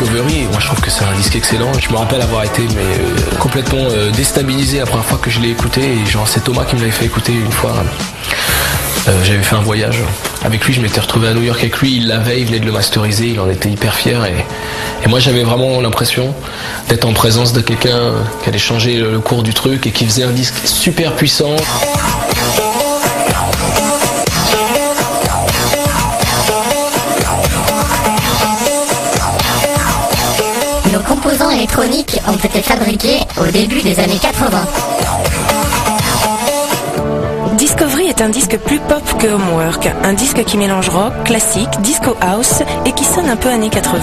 Discovery. Moi je trouve que c'est un disque excellent. Je me rappelle avoir été complètement déstabilisé la première fois que je l'ai écouté. Et genre c'est Thomas qui me l'avait fait écouter une fois. J'avais fait un voyage avec lui, je m'étais retrouvé à New York avec lui, il l'avait, il venait de le masteriser, il en était hyper fier et moi j'avais vraiment l'impression d'être en présence de quelqu'un qui allait changer le cours du truc et qui faisait un disque super puissant. Nos composants électroniques ont été fabriqués au début des années 80. Discovery est un disque plus pop que Homework, un disque qui mélange rock, classique, disco house et qui sonne un peu années 80.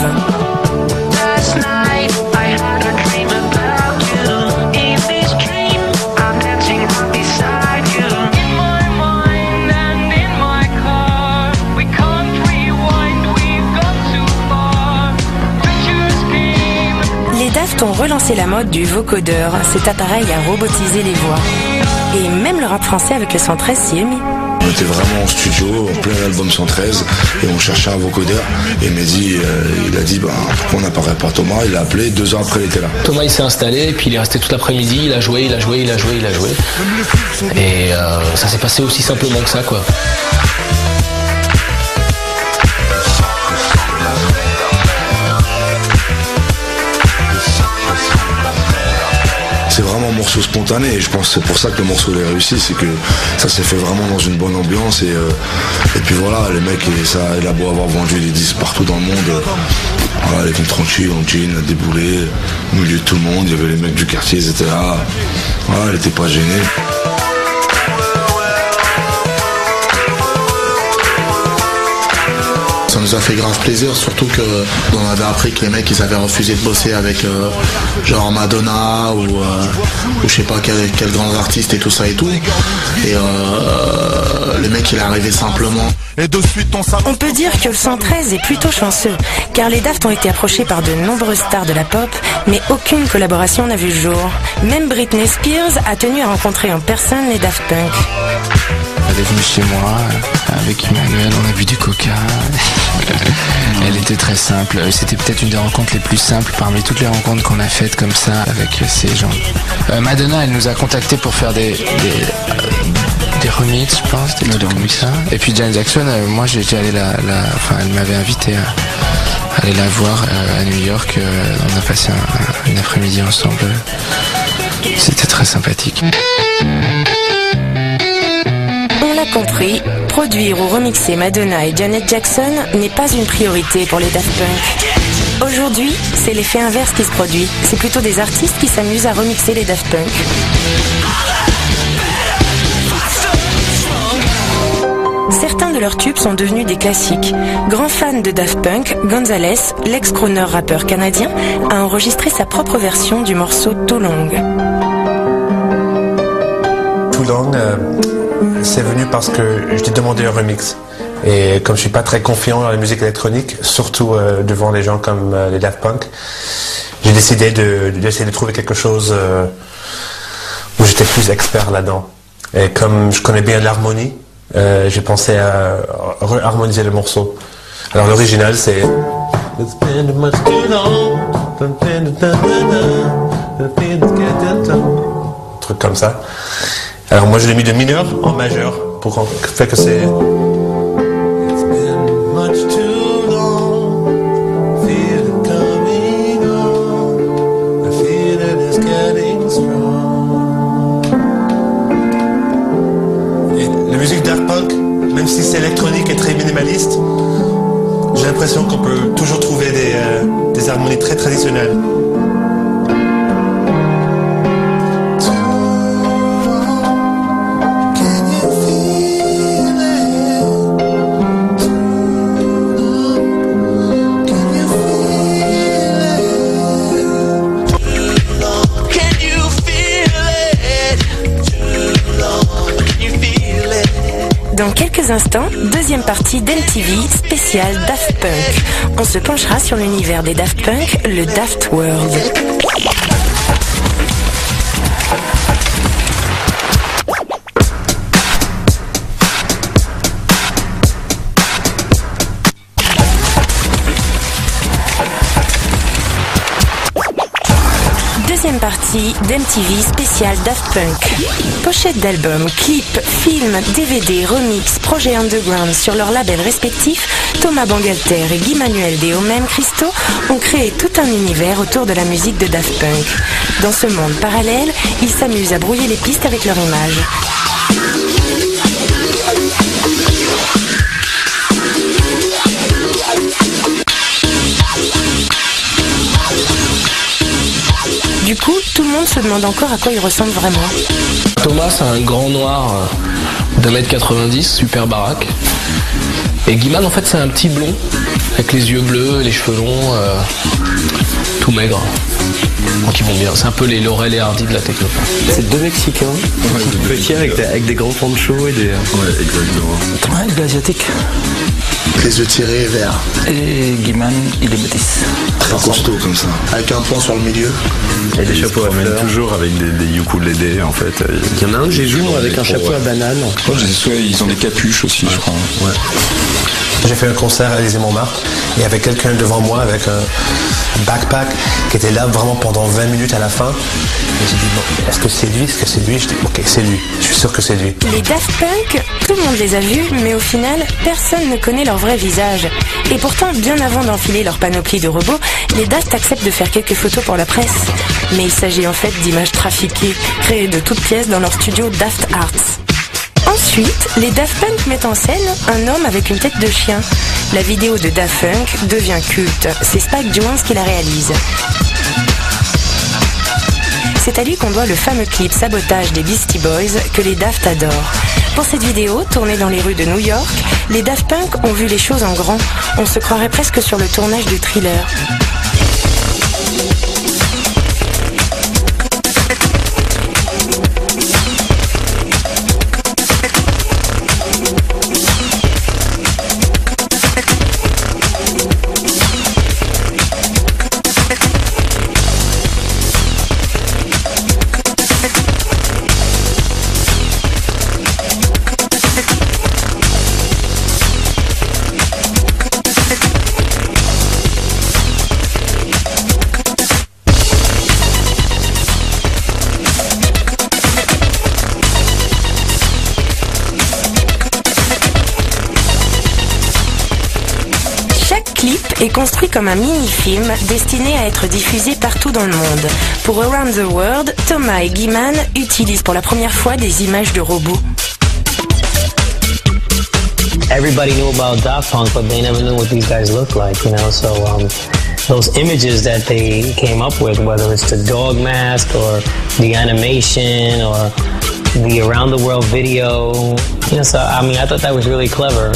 Les Daft ont relancé la mode du vocodeur, cet appareil à robotiser les voix. Et même le rap français avec le 113 s'y est mis. On était vraiment en studio, en plein album 113, et on cherchait un vocodeur. Et Mehdi, il a dit, pourquoi on n'apparaît pas Thomas? Il l'a appelé, 2 ans après, il était là. Thomas, il s'est installé, et puis il est resté toute l'après-midi, il a joué. Et ça s'est passé aussi simplement que ça, quoi. C'est vraiment un morceau spontané et je pense que c'est pour ça que le morceau est réussi, c'est que ça s'est fait vraiment dans une bonne ambiance et puis voilà, les mecs, il a beau avoir vendu des disques partout dans le monde, voilà, il était tranquille, en jean, déboulé, au milieu de tout le monde, il y avait les mecs du quartier, ils étaient là, voilà, il était pas gêné. Ça nous a fait grave plaisir, surtout que on avait appris que les mecs ils avaient refusé de bosser avec genre Madonna ou je sais pas quel grand artiste et tout ça et tout. Et le mec il est arrivé simplement. Et de suite on peut dire que le 113 est plutôt chanceux, car les Daft ont été approchés par de nombreuses stars de la pop, mais aucune collaboration n'a vu le jour. Même Britney Spears a tenu à rencontrer en personne les Daft Punk. Elle est venue chez moi, avec Emmanuel, on a bu du coca. Elle était très simple. C'était peut-être une des rencontres les plus simples parmi toutes les rencontres qu'on a faites comme ça avec ces gens. Madonna, elle nous a contactés pour faire des remixes, je pense, des trucs comme ça. Et puis Janet Jackson, moi j'étais allé elle m'avait invité à aller la voir à New York. On a passé une après-midi ensemble. C'était très sympathique. On l'a compris, produire ou remixer Madonna et Janet Jackson n'est pas une priorité pour les Daft Punk. Aujourd'hui, c'est l'effet inverse qui se produit. C'est plutôt des artistes qui s'amusent à remixer les Daft Punk. Certains de leurs tubes sont devenus des classiques. Grand fan de Daft Punk, Gonzalez, l'ex-crooner rappeur canadien, a enregistré sa propre version du morceau Too Long. Too Long, c'est venu parce que je t'ai demandé un remix. Et comme je suis pas très confiant dans la musique électronique, surtout devant les gens comme les Daft Punk, j'ai décidé d'essayer de trouver quelque chose où j'étais plus expert là-dedans. Et comme je connais bien l'harmonie, j'ai pensé à harmoniser le morceau. Alors l'original c'est truc comme ça. Alors moi je l'ai mis de mineur en majeur pour faire que c'est même si c'est électronique et très minimaliste, j'ai l'impression qu'on peut toujours trouver des harmonies très traditionnelles. Dans quelques instants, deuxième partie d'MTV spécial Daft Punk. On se penchera sur l'univers des Daft Punk, le Daft World. deuxième partie d'MTV spécial Daft Punk. Pochettes d'albums, clips, films, DVD, remix, projets underground sur leurs labels respectifs, Thomas Bangalter et Guy Manuel des Homem Christo ont créé tout un univers autour de la musique de Daft Punk. Dans ce monde parallèle, ils s'amusent à brouiller les pistes avec leur image. Du coup, tout le monde se demande encore à quoi il ressemble vraiment. Thomas, c'est un grand noir d'1m90, super baraque. Et Guiman, en fait, c'est un petit blond, avec les yeux bleus, les cheveux longs, tout maigre. Donc ils vont bien, c'est un peu les Laurel et Hardy de la techno. C'est deux Mexicains, petits avec des grands ponchos et des... Ouais, exactement. Ouais, il est asiatique. Les yeux tirés verts. Et Guiman, il est métis. Très costaud comme ça. Avec un point sur le milieu. Et des chapeaux à fleurs. Toujours avec des ukulélés en fait. Il y en a un que j'ai vu avec un chapeau à banane. Ouais, ils ont des capuches aussi, je crois. Ouais. J'ai fait un concert à Élysée-Montmartre et il y avait quelqu'un devant moi avec un backpack qui était là vraiment pendant 20 minutes à la fin. Et j'ai dit, bon, est-ce que c'est lui? Est-ce que c'est lui? Je dis, ok, c'est lui. Je suis sûr que c'est lui. Les Daft Punk, tout le monde les a vus, mais au final, personne ne connaît leur vrai visage. Et pourtant, bien avant d'enfiler leur panoplie de robots, les Daft acceptent de faire quelques photos pour la presse. Mais il s'agit en fait d'images trafiquées, créées de toutes pièces dans leur studio Daft Arts. Ensuite, les Daft Punk mettent en scène un homme avec une tête de chien. La vidéo de Daft Punk devient culte. C'est Spike Jonze qui la réalise. C'est à lui qu'on doit le fameux clip Sabotage des Beastie Boys que les Daft adorent. Pour cette vidéo, tournée dans les rues de New York, les Daft Punk ont vu les choses en grand. On se croirait presque sur le tournage du Thriller. Est construit comme un mini-film destiné à être diffusé partout dans le monde. Pour Around the World, Thomas et Guiman utilisent pour la première fois des images de robots. Everybody knew about Daft Punk, but they never knew what these guys looked like, you know, so those images that they came up with, whether it's the dog mask or the animation or the Around the World video, you know, so I mean, I thought that was really clever.